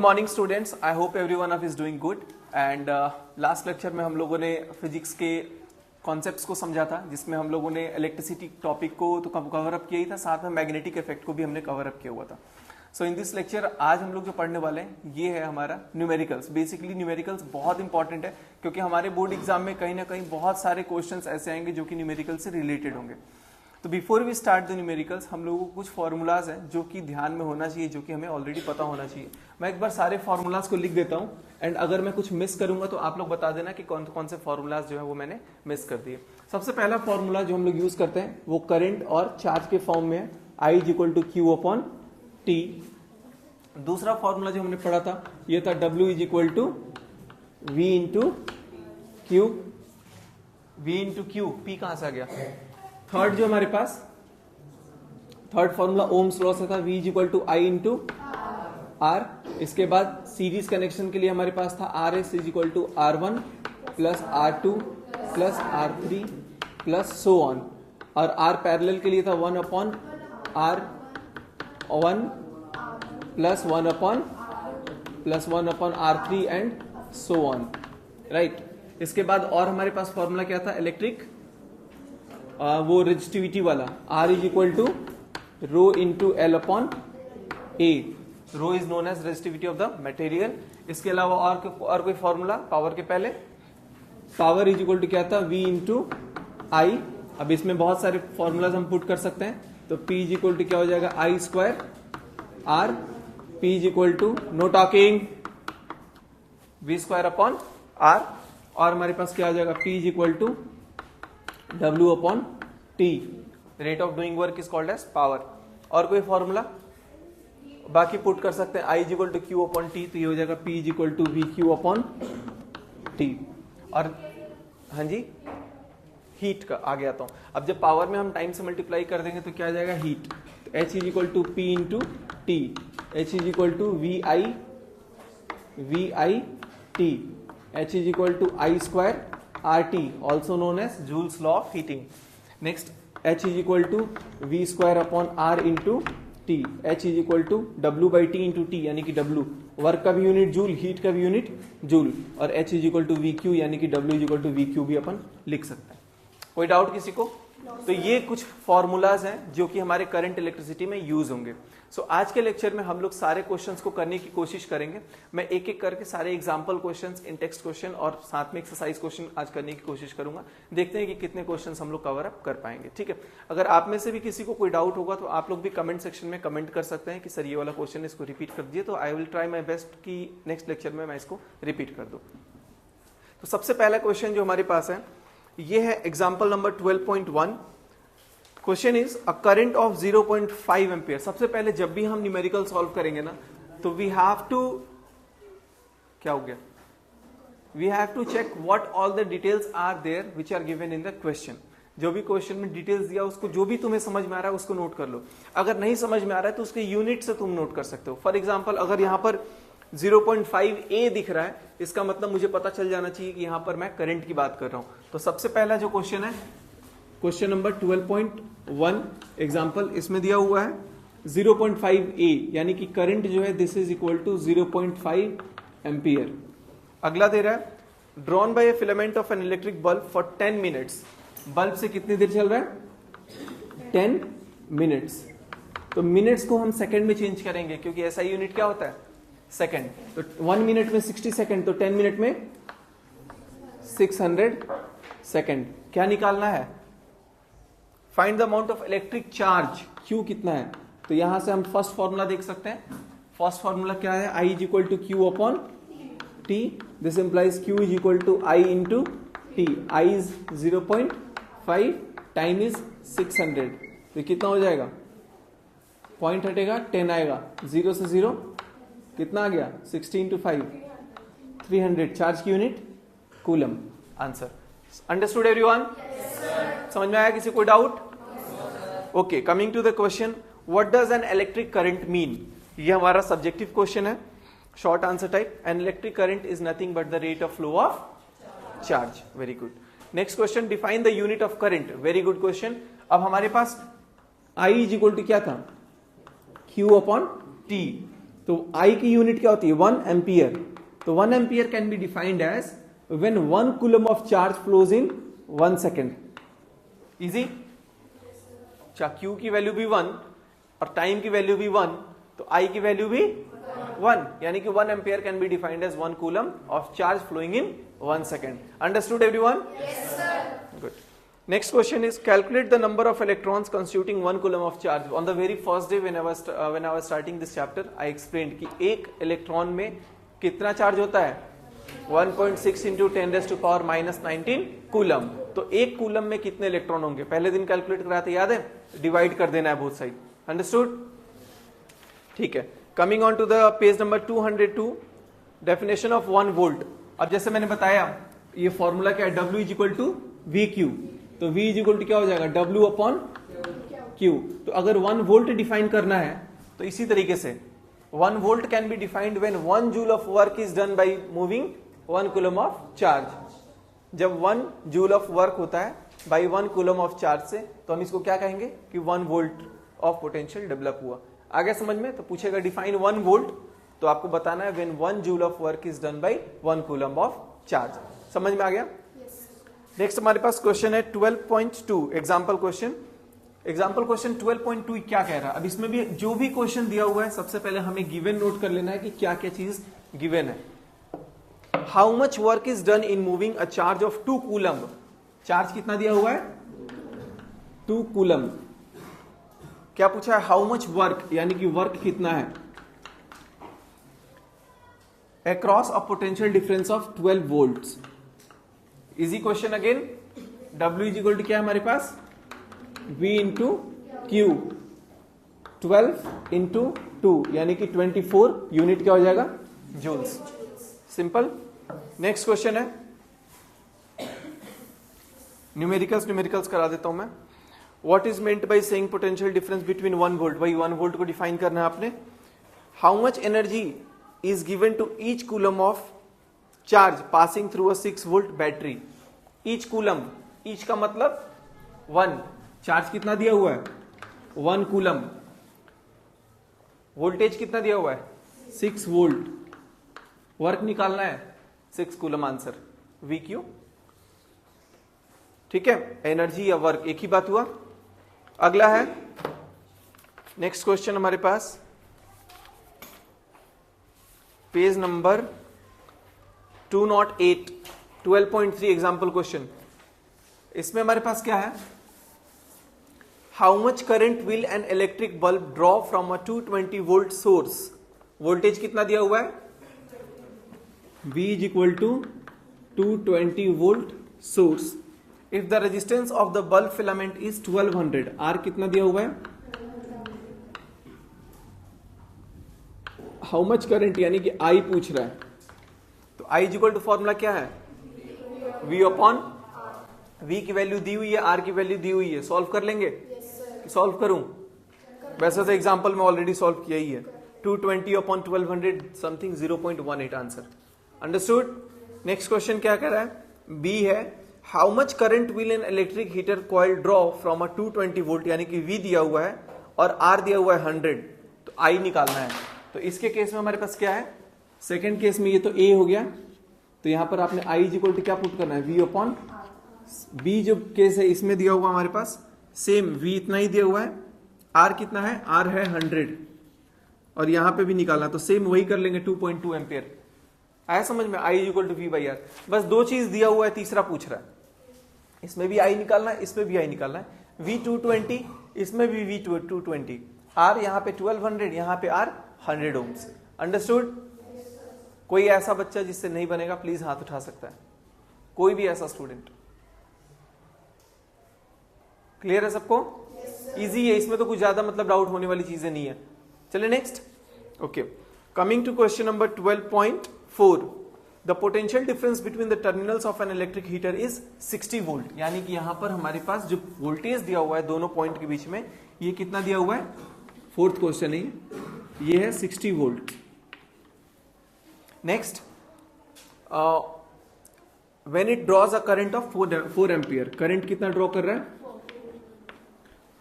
Morning students, I hope every one of is doing good. And last lecture में हम लोगों ने physics के कॉन्सेप्ट्स को समझा था, जिसमें हम लोगों ने इलेक्ट्रिसिटी टॉपिक को तो कवर अप किया ही था, साथ में मैग्नेटिक इफेक्ट को भी हमने कवर अप किया हुआ था। सो इन दिस लेक्चर आज हम लोग जो पढ़ने वाले हैं ये है हमारा न्यूमेरिकल्स। बेसिकली न्यूमेरिकल्स बहुत इंपॉर्टेंट है, क्योंकि हमारे बोर्ड एग्जाम में कहीं ना कहीं बहुत सारे क्वेश्चंस ऐसे आएंगे जो कि न्यूमेरिकल से रिलेटेड होंगे। तो before we start the numericals, हम लोगों को कुछ फॉर्मूलाज हैं जो कि ध्यान में होना चाहिए, जो कि हमें ऑलरेडी पता होना चाहिए। मैं एक बार सारे फॉर्मूलाज को लिख देता हूं, एंड अगर मैं कुछ मिस करूंगा तो आप लोग बता देना कि कौन कौन से फॉर्मूलाज जो है वो मैंने मिस कर दिए। सबसे पहला फॉर्मूला जो हम लोग यूज करते हैं वो करंट और चार्ज के फॉर्म में है, I = Q/T। दूसरा फॉर्मूला जो हमने पढ़ा था ये था W = V × Q। V × Q, P कहां से आ गया? थर्ड जो हमारे पास थर्ड फॉर्मूला ओम्स लॉ से था, V = I × R। इसके बाद सीरीज कनेक्शन के लिए हमारे पास था RS = R1 + R2 + R3 + so on। और R पैरेलल के लिए था 1/R1 + 1/R3 and so on, right. इसके बाद और हमारे पास फॉर्मूला क्या था इलेक्ट्रिक, वो रेजिस्टिविटी वाला, R = ρ × L/A। Rho is known as resistivity of the material. इसके अलावा और कोई फॉर्मूला पावर के पहले, पावर = क्या था? V × I। अब इसमें बहुत सारे फॉर्मूलाज हम पुट कर सकते हैं, तो P = क्या हो जाएगा? I² R। P = know talking, V² R। और हमारे पास क्या हो जाएगा? P = W/T। Rate of doing work is called as power. और कोई फॉर्मूला बाकी पुट कर सकते हैं, I = Q/T, तो ये हो जाएगा P = VQ/T। और हाँ जी, हीट का आगे आता हूं। अब जब पावर में हम टाइम से मल्टीप्लाई कर देंगे तो क्या आ जाएगा? हीट। तो H = P × T। H = VIT। H = I² RT, also known as Joule's law of heating। Next, H = V²/R × T। H = W/T × T, यानी कि W वर्क का भी यूनिट जूल, हीट का भी यूनिट जूल। और H = VQ, यानी कि W = VQ भी अपन लिख सकते हैं। कोई डाउट किसी को? तो ये कुछ फॉर्मूलाज हैं जो कि हमारे करंट इलेक्ट्रिसिटी में यूज होंगे। सो आज के लेक्चर में हम लोग सारे क्वेश्चंस को करने की कोशिश करेंगे। मैं एक एक करके सारे एग्जांपल क्वेश्चंस, इन टेक्स्ट क्वेश्चन और साथ में एक्सरसाइज क्वेश्चन आज करने की कोशिश करूंगा। देखते हैं कि कितने क्वेश्चंस हम लोग कवर अप कर पाएंगे, ठीक है। अगर आप में से भी किसी को कोई डाउट होगा तो आप लोग भी कमेंट सेक्शन में कमेंट कर सकते हैं कि सर ये वाला क्वेश्चन इसको रिपीट कर दीजिए, तो I will try my best कि नेक्स्ट लेक्चर में मैं इसको रिपीट कर दूं। तो सबसे पहला क्वेश्चन जो हमारे पास है ये है example number 12.1। Question is a current of 0.5 ampere. सबसे पहले जब भी हम न्यूमेरिकल सॉल्व करेंगे ना, तो वी हैव टू, क्या हो गया? We have to check what all the details are there which are given in the question. जो भी क्वेश्चन में डिटेल्स दिया उसको, जो भी तुम्हें समझ में आ रहा है उसको नोट कर लो। अगर नहीं समझ में आ रहा है तो उसके यूनिट से तुम नोट कर सकते हो। फॉर एग्जाम्पल, अगर यहाँ पर 0.5A दिख रहा है, इसका मतलब मुझे पता चल जाना चाहिए कि यहां पर मैं करंट की बात कर रहा हूं। तो सबसे पहला जो क्वेश्चन है, क्वेश्चन नंबर 12.1 एग्जांपल, इसमें दिया हुआ है 0.5A, यानी कि करंट जो है this is equal to 0.5 ampere. अगला दे रहा है drawn by a filament of an electric bulb for 10 minutes. Bulb से कितनी देर चल रहा है? 10 मिनट्स। तो मिनट्स को हम सेकंड में चेंज करेंगे, क्योंकि ऐसा यूनिट क्या होता है? सेकंड। तो 1 मिनट में 60 सेकंड, तो 10 मिनट में 600 सेकंड। क्या निकालना है? Find the amount of electric charge, Q कितना है? तो यहां से हम फर्स्ट फॉर्मूला देख सकते हैं। फर्स्ट फॉर्मूला क्या है? I = Q/T। This implies Q = I × T। I is 0.5, time is 600। तो कितना हो जाएगा? पॉइंट हटेगा, 10 आएगा, 0 से 0 कितना आ गया? 16 × 5, 300। चार्ज की unit coulomb. Answer understood everyone? समझ में आया? किसी कोई doubt? Okay, coming to the question, what does an electric current mean? ये हमारा सब्जेक्टिव क्वेश्चन है, short answer type. An electric current is nothing but the rate of flow of charge. Very good. Next question, define the unit of current. Very good question. अब हमारे पास I = क्या था? Q/T। तो I की unit क्या होती है 1 ampere. तो 1 ampere can be defined as when 1 coulomb of charge flows in 1 second. Easy. अच्छा, Q की वैल्यू भी 1 और टाइम की वैल्यू भी 1, तो I की वैल्यू भी 1, यानी कि 1 ampere can be defined as 1 coulomb of charge flowing in 1 second. Understood everyone? Yes, sir. Good. Next question is calculate the number of electrons constituting 1 coulomb of charge. On the very first day when I was starting this chapter, I explained कि एक electron में कितना charge होता है 1.6 into 10 raised to power minus 19 coulomb. तो एक coulomb में कितने इलेक्ट्रॉन होंगे पहले दिन कैलकुलेट कराया था, याद है? डिवाइड कर देना है बोथ साइड. अंडरस्टूड? ठीक है. Coming on to the page number 202, definition of 1 volt. अब जैसे मैंने बताया ये फॉर्मूला क्या है, W is equal to V Q. तो V इज इक्वल टू क्या हो जाएगा W अपॉन Q. तो अगर 1 वोल्ट डिफाइन करना है तो इसी तरीके से 1 volt can be defined when 1 joule of work is done by moving 1 coulomb of charge. जब 1 जूल ऑफ वर्क होता है बाय 1 कूलम ऑफ चार्ज से, तो हम इसको क्या कहेंगे कि 1 वोल्ट ऑफ पोटेंशियल डेवलप हुआ. आगे समझ में? तो पूछेगा डिफाइन 1 वोल्ट, तो आपको बताना है when 1 joule of work is done by 1 coulomb of charge. समझ में आ गया? नेक्स्ट हमारे पास क्वेश्चन है 12.2 एग्जाम्पल क्वेश्चन. एग्जाम्पल क्वेश्चन 12.2 क्या कह रहा है. अब इसमें भी जो भी क्वेश्चन दिया हुआ है सबसे पहले हमें गिवन नोट कर लेना है कि क्या क्या चीज गिवन है. How much work is done in moving a charge of 2 coulomb. Charge कितना दिया हुआ है 2 कूलम. क्या पूछा है हाउ मच वर्क, यानी कि वर्क कितना है across a potential difference of 12 volts. Easy question again. W is equal to क्या है हमारे पास V इंटू क्यू. 12 इंटू 2 यानी कि 24 यूनिट क्या हो जाएगा जूल्स. सिंपल. नेक्स्ट क्वेश्चन है न्यूमेरिकल्स करा देता हूं मैं. What is meant by saying potential difference between 1 volt. भाई 1 वोल्ट को डिफाइन करना है आपने. How much energy is given to each coulomb of charge passing through a 6 volt battery. Each coulomb, each का मतलब 1. चार्ज कितना दिया हुआ है 1 कूलम. वोल्टेज कितना दिया हुआ है 6 वोल्ट. वर्क निकालना है 6 कूलम. Answer we Q. ठीक है. एनर्जी या वर्क एक ही बात हुआ. अगला है नेक्स्ट क्वेश्चन हमारे पास पेज नंबर 208 12.3 एग्जाम्पल क्वेश्चन. इसमें हमारे पास क्या है how much current will an electric bulb draw from a 220 volt source. Voltage कितना दिया हुआ है V is equal to 220 volt source. If the resistance of the bulb filament is 1200. R कितना दिया हुआ है. हाउ मच करंट यानी कि I पूछ रहा है. तो I is equal to formula क्या है V अपॉन V की वैल्यू दी हुई है, R की वैल्यू दी हुई है. सॉल्व कर लेंगे. सॉल्व करूं? वैसे तो एग्जांपल में ऑलरेडी सॉल्व किया ही है. 220 upon 1200 something 0.18 answer. Understood. Next question क्या कह रहा है B है how much current will an electric heater coil draw from a 220 volt, यानी कि V दिया हुआ है और R दिया हुआ है 100. तो I निकालना है. तो इसके केस में हमारे पास क्या है सेकेंड केस में ये तो A हो गया. तो यहां पर आपने I इज इक्वल टू क्या पुट करना है V अपॉन B. जो केस है इसमें दिया हुआ हमारे पास सेम V इतना ही दिया हुआ है. R कितना है R है 100 और यहां पे भी निकालना तो सेम वही कर लेंगे 2.2 एम्पियर. आया समझ में. I is equal to V by R. बस 2 चीज दिया हुआ है, तीसरा पूछ रहा है. इसमें भी I निकालना है, इसमें भी I निकालना है. V 220 इसमें भी V 220. R यहां पे 1200 यहां पे R 100 ओम्स. अंडरस्टूड. कोई ऐसा बच्चा जिससे नहीं बनेगा प्लीज हाथ उठा सकता है. कोई भी ऐसा स्टूडेंट. क्लियर है सबको. इजी है, इसमें तो कुछ ज्यादा मतलब डाउट होने वाली चीजें नहीं है. चलिए next. Okay, coming to question number 12.4. The potential difference between the terminals of an electric heater is 60 volt. यानी कि यहां पर हमारे पास जो वोल्टेज दिया हुआ है दोनों पॉइंट के बीच में, ये कितना दिया हुआ है. फोर्थ क्वेश्चन है ये है 60 volt. Next, when it draws a current of 4 ampere. Current कितना ड्रॉ कर रहा है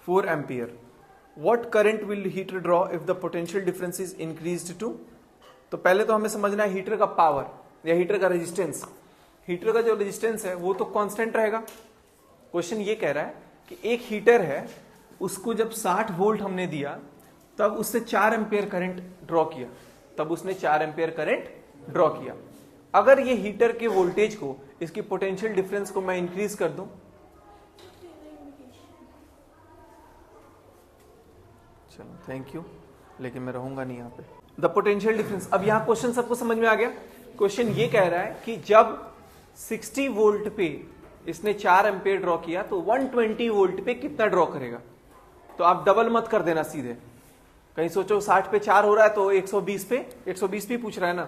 4 ampere. What current will heater draw if the potential difference is increased to. तो पहले तो हमें समझना है हीटर का पावर या हीटर का रेजिस्टेंस। हीटर का जो रेजिस्टेंस है वो तो कांस्टेंट रहेगा। क्वेश्चन ये कह रहा है कि एक हीटर है, उसको जब 60 वोल्ट हमने दिया तब उससे 4 एम्पियर करंट ड्रॉ किया, तब उसने 4 एम्पियर करंट ड्रॉ किया। अगर ये हीटर के वोल्टेज को, इसकी पोटेंशियल डिफरेंस को मैं इंक्रीज कर दूं, चलो थैंक यू, लेकिन मैं रहूंगा नहीं यहाँ पे। द पोटेंशियल डिफरेंस, अब यहाँ क्वेश्चन सबको समझ में आ गया। क्वेश्चन ये कह रहा है कि जब 60 वोल्ट पे इसने 4 एम्पियर ड्रॉ किया तो 120 वोल्ट पे कितना ड्रॉ करेगा। तो आप डबल मत कर देना सीधे, कहीं सोचो 60 पे 4 हो रहा है तो 120 पे, 120 पे पूछ रहा है ना,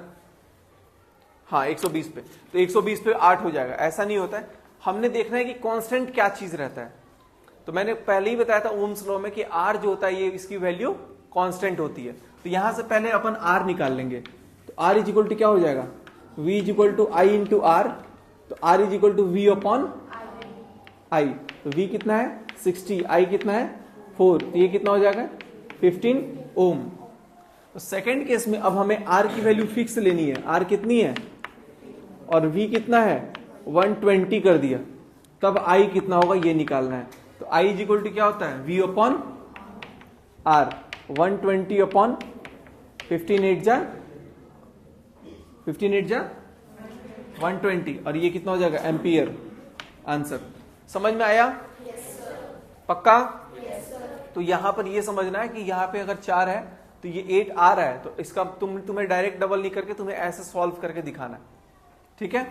हाँ 120 पे, तो 120 पे 8 हो जाएगा। ऐसा नहीं होता है, हमने देखना है कि कांस्टेंट क्या चीज रहता है। तो मैंने पहले ही बताया था ओम्स लॉ में कि R जो होता है ये इसकी वैल्यू कांस्टेंट होती है। तो यहां से पहले अपन R निकाल लेंगे। तो R इज इक्वल टू क्या हो जाएगा, V is equal to I into R। तो R is equal to V upon I। तो V कितना है 60, I कितना है 4, तो ये कितना हो जाएगा 15 ओम। तो सेकेंड केस में अब हमें R की वैल्यू फिक्स लेनी है। R कितनी है और V कितना है 120 कर दिया, तब I कितना होगा ये निकालना है। तो I इज इक्वल टू क्या होता है V अपॉन R, 120 अपॉन 15 8 जा 120, और ये कितना हो जाएगा एम्पियर। आंसर समझ में आया? पक्का? तो यहां पर ये समझना है कि यहां पे अगर 4 है तो ये 8 आ रहा है, तो इसका तुम्हें डायरेक्ट डबल नहीं करके तुम्हें ऐसे सॉल्व करके दिखाना है। ठीक है,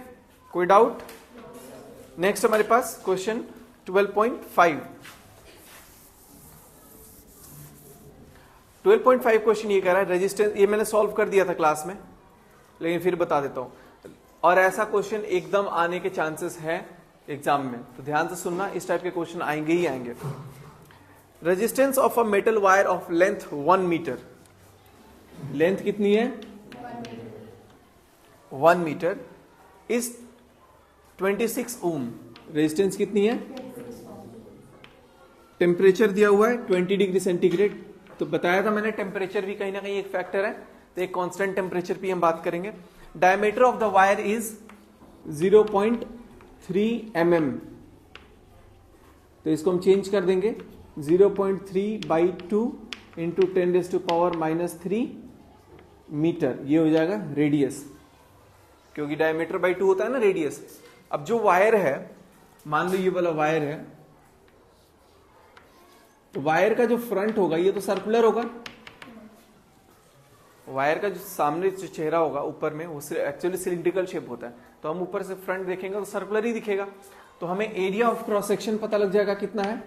कोई डाउट? नेक्स्ट हमारे पास क्वेश्चन 12.5। 12.5 क्वेश्चन ये कह रहा है रेजिस्टेंस, ये मैंने सॉल्व कर दिया था क्लास में, लेकिन फिर बता देता हूं। और ऐसा क्वेश्चन एकदम आने के चांसेस है एग्जाम में, तो ध्यान से सुनना, इस टाइप के क्वेश्चन आएंगे ही आएंगे। Resistance of a metal wire of length 1 metre, length कितनी है 1 मीटर, इज 26 ओम। रेजिस्टेंस कितनी है, टेम्परेचर दिया हुआ है 20 डिग्री सेंटीग्रेड। तो बताया था मैंने टेम्परेचर भी कहीं ना कहीं एक फैक्टर है, तो एक कांस्टेंट टेम्परेचर पे हम बात करेंगे। Diameter of the wire is 0.3 mm, तो इसको हम चेंज कर देंगे 0.3/2 इंटू 10⁻³ मीटर, ये हो जाएगा रेडियस, क्योंकि डायमीटर बाई 2 होता है ना रेडियस। अब जो वायर है, मान लो ये वाला वायर है, तो वायर का जो फ्रंट होगा ये तो सर्कुलर होगा, वायर का जो सामने जो चेहरा होगा ऊपर में वो एक्चुअली सिलिंड्रिकल शेप होता है, तो हम ऊपर से फ्रंट देखेंगे तो सर्कुलर ही दिखेगा। तो हमें एरिया ऑफ क्रॉस सेक्शन पता लग जाएगा कितना है।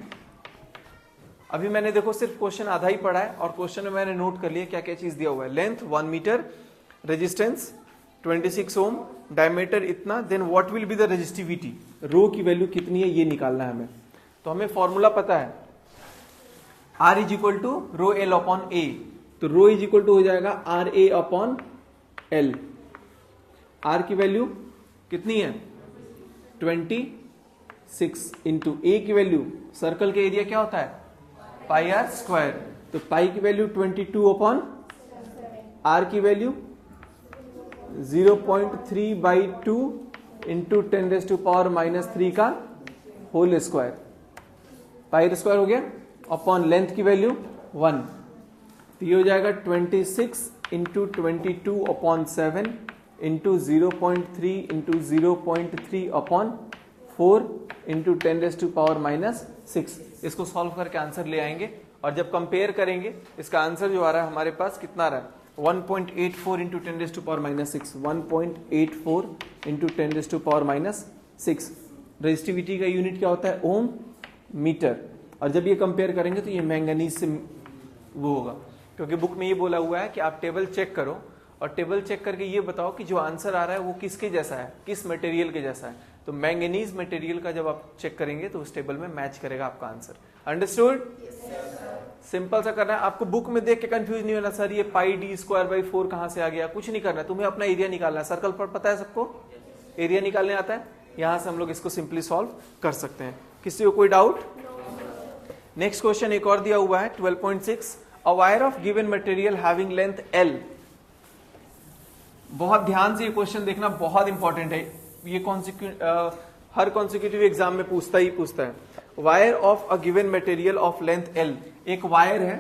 अभी मैंने देखो सिर्फ क्वेश्चन आधा ही पढ़ा है, और क्वेश्चन में मैंने नोट कर लिया क्या क्या चीज दिया हुआ है। Length 1 metre, resistance 26 ohm, diameter इतना, then what will be the resistivity, rho की वैल्यू कितनी है ये निकालना है हमें। तो हमें फॉर्मूला पता है R is equal to rho L upon A, तो रो इज इक्वल टू हो जाएगा R A upon L. R की वैल्यू कितनी है 26 इंटू ए की वैल्यू, सर्कल के एरिया क्या होता है पाई आर स्क्वायर, तो पाई की वैल्यू 22 अपॉन आर की वैल्यू 0.3/2 इंटू 10⁻³ का होल स्क्वायर, पाई स्क्वायर हो गया, अपॉन लेंथ की वैल्यू 1, तो ये हो जाएगा 26 into 22 upon 7 into 0.3 into 0.3 upon 4 into 10⁻⁻�6। इसको सॉल्व करके आंसर ले आएंगे, और जब कंपेयर करेंगे इसका आंसर जो आ रहा है हमारे पास कितना आ रहा है 1.84 इंटू 10⁻⁻6, 1.84 इंटू 10⁻⁻6। रेजिस्टिविटी का यूनिट क्या होता है ओम मीटर, और जब ये कंपेयर करेंगे तो ये मैंगनीज से वो होगा, क्योंकि बुक में ये बोला हुआ है कि आप टेबल चेक करो, और टेबल चेक करके ये बताओ कि जो आंसर आ रहा है वो किसके जैसा है, किस मटेरियल के जैसा है। तो मैंगनीज मटेरियल का जब आप चेक करेंगे तो उस टेबल में मैच करेगा आपका आंसर। अंडरस्टूड? सिंपल सा करना है, आपको बुक में देख के कंफ्यूज नहीं होना सर ये πd²/4 कहां से आ गया, कुछ नहीं करना, तुम्हें अपना एरिया निकालना है। सर्कल पर पता है सबको एरिया निकालने आता है, यहां से हम लोग इसको सिंपली सॉल्व कर सकते हैं। किसी को कोई डाउट? नेक्स्ट क्वेश्चन एक और दिया हुआ है 12.6, a wire of given material having length L। बहुत ध्यान से ये क्वेश्चन देखना, बहुत इंपॉर्टेंट है ये। हर कॉन्सिक्यूटिव एग्जाम में पूछता है। Wire of a given material of length L, एक वायर है,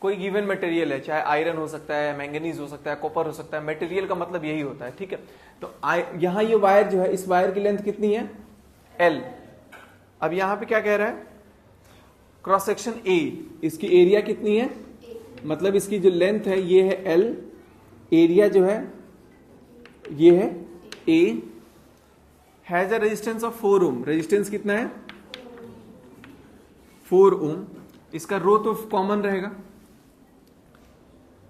कोई गिवन मटेरियल है, चाहे आयरन हो सकता है, मैंगनीज हो सकता है, कॉपर हो सकता है, मटेरियल का मतलब यही होता है, ठीक है। तो यहां ये वायर जो है, इस वायर की लेंथ कितनी है? L। अब यहां पे क्या कह रहा है? क्रॉस सेक्शन A, इसकी एरिया कितनी है? मतलब इसकी जो लेंथ है ये है L, एरिया जो है ये है A, has a resistance of 4 ohm. Resistance कितना है? 4 ओम। इसका रो तो कॉमन रहेगा।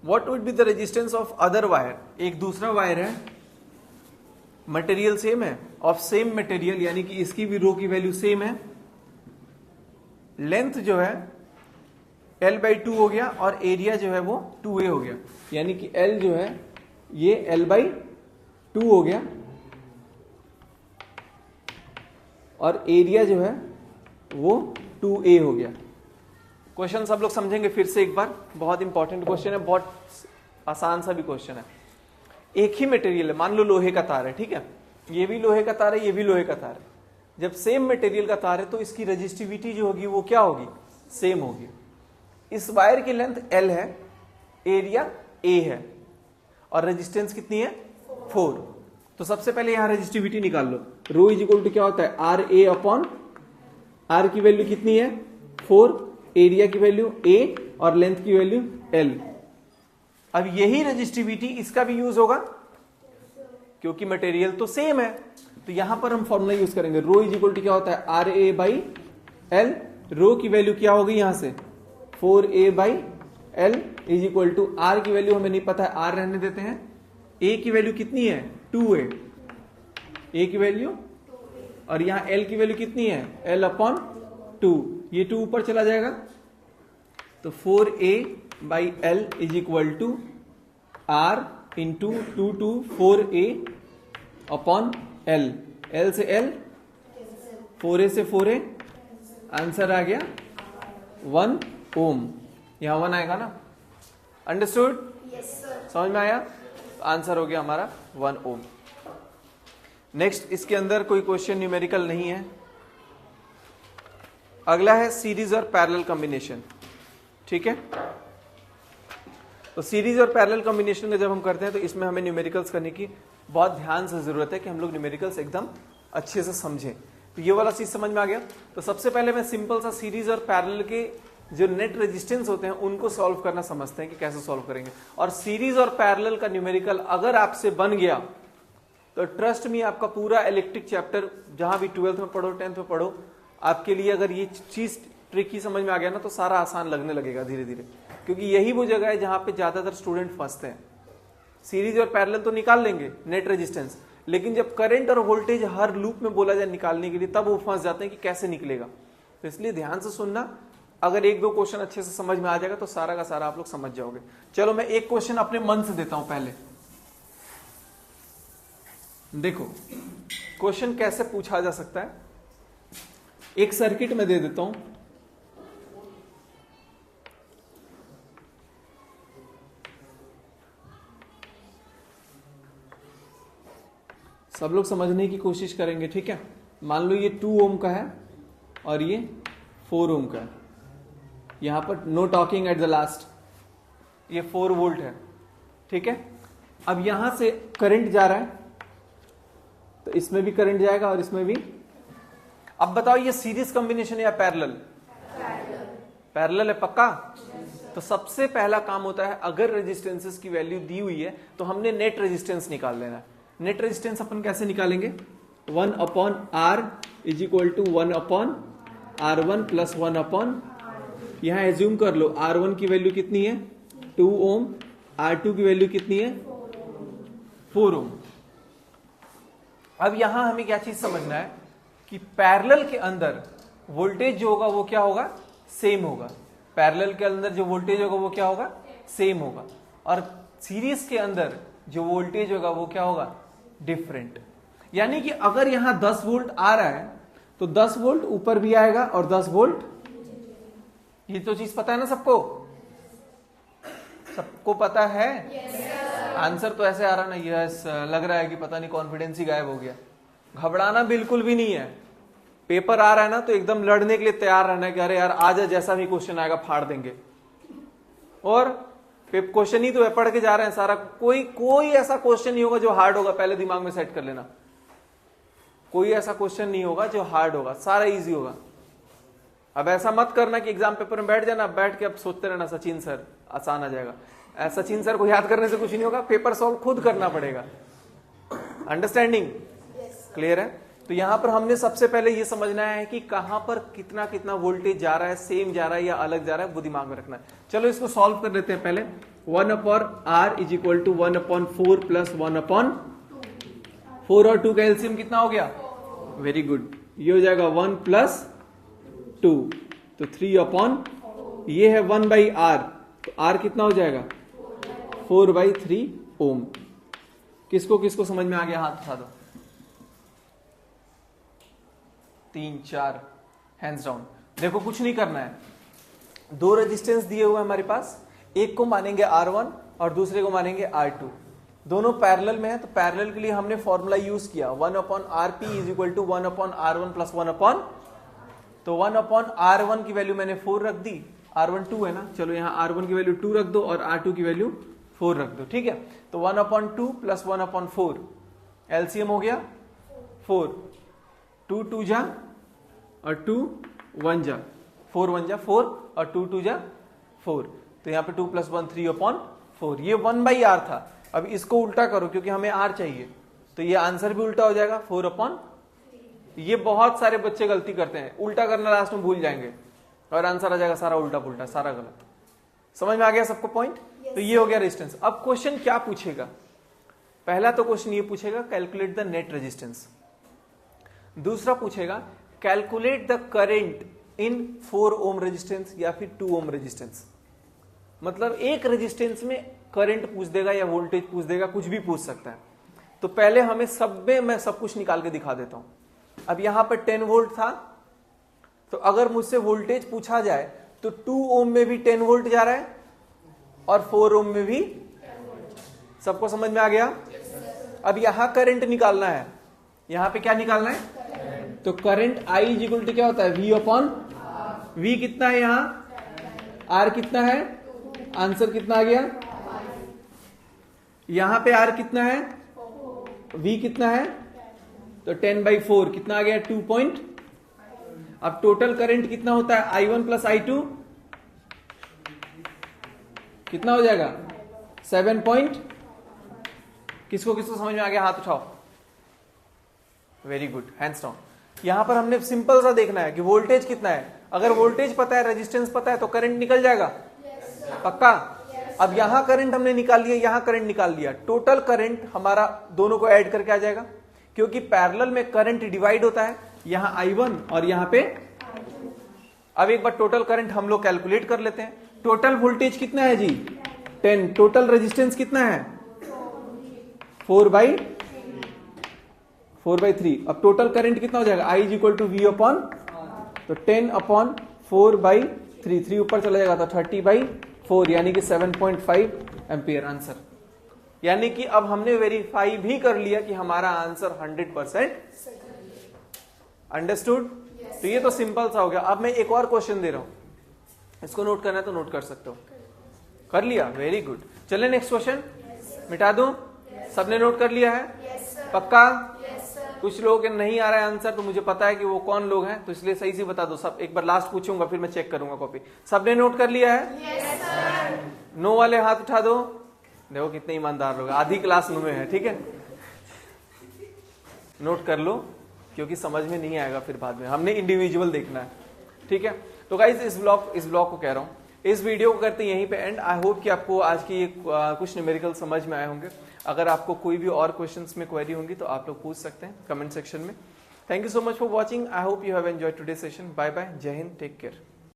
What would be the resistance of other wire? एक दूसरा वायर है, मटेरियल सेम है, ऑफ सेम मटेरियल, यानी कि इसकी भी रो की वैल्यू सेम है, लेंथ जो है L/2 हो गया और एरिया जो है वो 2A हो गया, यानी कि L जो है ये L/2 हो गया और एरिया जो है वो 2A हो गया। क्वेश्चन सब लोग समझेंगे फिर से एक बार, बहुत इंपॉर्टेंट क्वेश्चन है, बहुत आसान सा भी क्वेश्चन है। एक ही मटेरियल है, मान लो लोहे का तार है, ठीक है, ये भी लोहे का तार है, ये भी लोहे का तार है। जब सेम मटेरियल का तार है तो इसकी रेजिस्टिविटी जो होगी वो क्या होगी? सेम होगी। इस वायर की लेंथ L है, एरिया A है और रेजिस्टेंस कितनी है? 4। तो सबसे पहले यहां रेजिस्टिविटी निकाल लो। रो इज इक्वल टू क्या होता है? RA अपॉन R की वैल्यू कितनी है? 4, एरिया की वैल्यू A और लेंथ की वैल्यू L। अब यही रेजिस्टिविटी इसका भी यूज होगा क्योंकि मटेरियल तो सेम है। तो यहां पर हम फॉर्मूला यूज करेंगे, रो इज इक्वल टू क्या होता है? RA/L। रो की वैल्यू क्या होगी यहां से? 4A/L is equal to R की वैल्यू हमें नहीं पता है, R रहने देते हैं। A की वैल्यू कितनी है? 2A, A की वैल्यू, और यहां L की वैल्यू कितनी है? L/2। ये 2 ऊपर चला जाएगा तो 4A/L is equal to R into 2 4A upon L। L से L, 4A से 4A, आंसर आ गया 1 ओम। यहां 1 आएगा ना? अंडरस्टूड? Yes sir. समझ में आया? आंसर हो गया हमारा 1 ओम। नेक्स्ट, इसके अंदर कोई क्वेश्चन न्यूमेरिकल नहीं है। अगला है सीरीज और पैरेलल कॉम्बिनेशन, ठीक है। तो सीरीज और पैरेलल कॉम्बिनेशन में जब हम करते हैं तो इसमें हमें न्यूमेरिकल्स करने की बहुत ध्यान से जरूरत है कि हम लोग न्यूमेरिकल्स एकदम अच्छे से समझें। तो ये वाला चीज समझ में आ गया। तो सबसे पहले मैं सिंपल सा सीरीज और पैरेलल के जो नेट रेजिस्टेंस होते हैं उनको सॉल्व करना समझते हैं कि कैसे सॉल्व करेंगे। और सीरीज और पैरेलल का न्यूमेरिकल अगर आपसे बन गया तो ट्रस्ट मी, आपका पूरा इलेक्ट्रिक चैप्टर जहां भी 12th में पढ़ो, 10th में पढ़ो, आपके लिए अगर ये चीज ट्रिकी समझ में आ गया ना तो सारा आसान लगने लगेगा धीरे धीरे, क्योंकि यही वो जगह है जहां पे ज्यादातर स्टूडेंट फंसते हैं। सीरीज और पैरेलल तो निकाल लेंगे नेट रेजिस्टेंस, लेकिन जब करंट और वोल्टेज हर लूप में बोला जाए निकालने के लिए, तब वो फंस जाते हैं कि कैसे निकलेगा। तो इसलिए ध्यान से सुनना, अगर 1-2 क्वेश्चन अच्छे से समझ में आ जाएगा तो सारा का सारा आप लोग समझ जाओगे। चलो मैं एक क्वेश्चन अपने मन से देता हूं पहले। देखो क्वेश्चन कैसे पूछा जा सकता है, एक सर्किट में दे देता हूं। सब लोग समझने की कोशिश करेंगे, ठीक है। मान लो ये 2 ओम का है और ये 4 ओम का है। यहां पर know talking at the last, ये 4 वोल्ट है, ठीक है। अब यहां से करंट जा रहा है तो इसमें भी करंट जाएगा और इसमें भी। अब बताओ ये सीरीज कॉम्बिनेशन है या पैरेलल? पैरेलल है पक्का। तो सबसे पहला काम होता है, अगर रेजिस्टेंसेस की वैल्यू दी हुई है तो हमने नेट रेजिस्टेंस निकाल लेना है। नेट रेजिस्टेंस अपन कैसे निकालेंगे? 1/R is equal to 1/R1 plus 1/, यहां एज्यूम कर लो R1 की वैल्यू कितनी है? 2 ओम, R2 की वैल्यू कितनी है? 4 ओम। अब यहां हमें क्या चीज समझना है कि पैरेलल के अंदर वोल्टेज जो होगा वो क्या होगा? सेम होगा। पैरेलल के अंदर जो वोल्टेज होगा वो क्या होगा? सेम होगा। और सीरीज के अंदर जो वोल्टेज होगा वो क्या होगा? डिफरेंट। यानी कि अगर यहां 10 वोल्ट आ रहा है तो 10 वोल्ट ऊपर भी आएगा और 10 वोल्ट ये तो चीज पता है ना सबको, सबको पता है। आंसर तो ऐसे आ रहा ना, यस लग रहा है कि पता नहीं कॉन्फिडेंस ही गायब हो गया। घबराना बिल्कुल भी नहीं है। पेपर आ रहा है ना तो एकदम लड़ने के लिए तैयार रहना है कि अरे यार आज जैसा भी क्वेश्चन आएगा फाड़ देंगे। और क्वेश्चन ही तो है, पढ़ के जा रहे हैं सारा। कोई ऐसा क्वेश्चन नहीं होगा जो हार्ड होगा, पहले दिमाग में सेट कर लेना। कोई ऐसा क्वेश्चन नहीं होगा जो हार्ड होगा, सारा इजी होगा। अब ऐसा मत करना कि एग्जाम पेपर में बैठ जाना, बैठ के अब सोचते रहना सचिन सर आसान आ जाएगा। सचिन सर को याद करने से कुछ नहीं होगा, पेपर सॉल्व खुद करना पड़ेगा। अंडरस्टैंडिंग क्लियर है? तो यहां पर हमने सबसे पहले ये समझना है कि कहां पर कितना कितना वोल्टेज जा रहा है, सेम जा रहा है या अलग जा रहा है, वो दिमाग में रखना है। चलो इसको सॉल्व कर लेते हैं पहले। 1/r is equal to 1/4 plus 1/4 और 2 का एलसीएम कितना हो गया? वेरी गुड, ये हो जाएगा 1 प्लस 2 तो 3 ये है 1/r, तो r कितना हो जाएगा? 4/3 ओम। किसको किसको समझ में आ गया? हाथ उठा दो। 3 4 हैंड्स डाउन। देखो कुछ नहीं करना है, दो रेजिस्टेंस दिए हुए हमारे पास, एक को मानेंगे R1 और दूसरे को मानेंगे R2। दोनों पैरेलल में है तो पैरेलल के लिए हमने फॉर्मूला यूज किया 1/Rp is equal to 1/R1 plus 1/। तो 1/R1 की वैल्यू मैंने 4 रख दी, R1 2 है ना, चलो यहाँ R1 की वैल्यू 2 रख दो और R2 की वैल्यू 4 रख दो, ठीक है। तो 1/2 प्लस 1/4 एलसीएम हो गया 4, 2 2 जा और 2 1 जा, 4 1 जा 4 और 2 2 जा 4, तो यहाँ पे 2 प्लस 1 3/4। ये 1/r था। अब इसको उल्टा करो क्योंकि हमें r चाहिए, तो ये आंसर भी उल्टा हो जाएगा 4/। ये बहुत सारे बच्चे गलती करते हैं, उल्टा करना लास्ट में भूल जाएंगे और आंसर आ जाएगा सारा उल्टा पुल्टा, सारा गलत। समझ में आ गया सबको पॉइंट? तो ये हो गया रेजिस्टेंस। अब क्वेश्चन क्या पूछेगा? पहला तो क्वेश्चन ये पूछेगा कैलकुलेट द नेट रेजिस्टेंस। दूसरा पूछेगा calculate the current in 4 ohm resistance या फिर 2 ओम रेजिस्टेंस। मतलब एक रेजिस्टेंस में करंट पूछ देगा या वोल्टेज पूछ देगा, कुछ भी पूछ सकता है। तो पहले हमें सब में मैं सब कुछ निकाल के दिखा देता हूं। अब यहां पर 10 वोल्ट था, तो अगर मुझसे वोल्टेज पूछा जाए तो 2 ओम में भी 10 वोल्ट जा रहा है और 4 ओम में भी। सबको समझ में आ गया? अब यहां करंट निकालना है, यहां पे क्या निकालना है? तो current I is equal to क्या होता है? V कितना है यहां? R कितना है? आंसर कितना आ गया? यहां पे R कितना है? V कितना है? तो 10/4 कितना आ गया? 2 पॉइंट। अब टोटल करंट कितना होता है? I1 प्लस I2 कितना हो जाएगा? 7 पॉइंट। किसको किसको समझ में आ गया? हाथ उठाओ। Very good, hands down. यहां पर हमने सिंपल सा देखना है कि वोल्टेज कितना है। अगर वोल्टेज पता है, रेजिस्टेंस पता है, तो करंट निकल जाएगा। पक्का? अब यहां करंट हमने निकाल लिया, यहां करंट निकाल लिया, टोटल करंट हमारा दोनों को ऐड करके आ जाएगा, क्योंकि पैरेलल में करंट डिवाइड होता है। यहां I1 और यहां पे। अब एक बार टोटल करंट हम लोग कैलकुलेट कर लेते हैं। टोटल वोल्टेज कितना है जी? 10। टोटल रेजिस्टेंस कितना है? 4/3। अब टोटल करंट कितना हो जाएगा? I is equal to V/, तो 10/4/3, 3 ऊपर चला जाएगा तो 30/4, यानी कि 7.5 एम्पियर आंसर। यानी कि अब हमने वेरीफाई भी कर लिया कि हमारा आंसर 100% अंडरस्टूड। तो ये तो सिंपल सा हो गया। अब मैं एक और क्वेश्चन दे रहा हूं, इसको नोट करना है तो नोट कर सकते हो। कर लिया? Very good. चले नेक्स्ट क्वेश्चन मिटा दूं? सबने नोट कर लिया है? पक्का? कुछ लोगों के नहीं आ रहा है आंसर, तो मुझे पता है कि वो कौन लोग हैं, तो इसलिए सही से बता दो सब। एक बार लास्ट पूछूंगा फिर मैं चेक करूंगा कॉपी। सबने नोट कर लिया है? नो वाले हाथ उठा दो। देखो कितने ईमानदार लोग, आधी क्लास नो में है, ठीक है। नोट कर लो क्योंकि समझ में नहीं आएगा फिर बाद में, हमने इंडिविजुअल देखना है, ठीक है। तो गाइस इस ब्लॉग को कह रहा हूं, इस वीडियो को करते हैं यहीं पे एंड। आई होप कि आपको आज की कुछ न्यूमेरिकल समझ में आए होंगे। अगर आपको कोई भी और क्वेश्चंस में क्वेरी होंगी तो आप लोग पूछ सकते हैं कमेंट सेक्शन में। Thank you so much for watching. I hope you have enjoyed today session. Bye bye, जय हिंद, टेक केयर।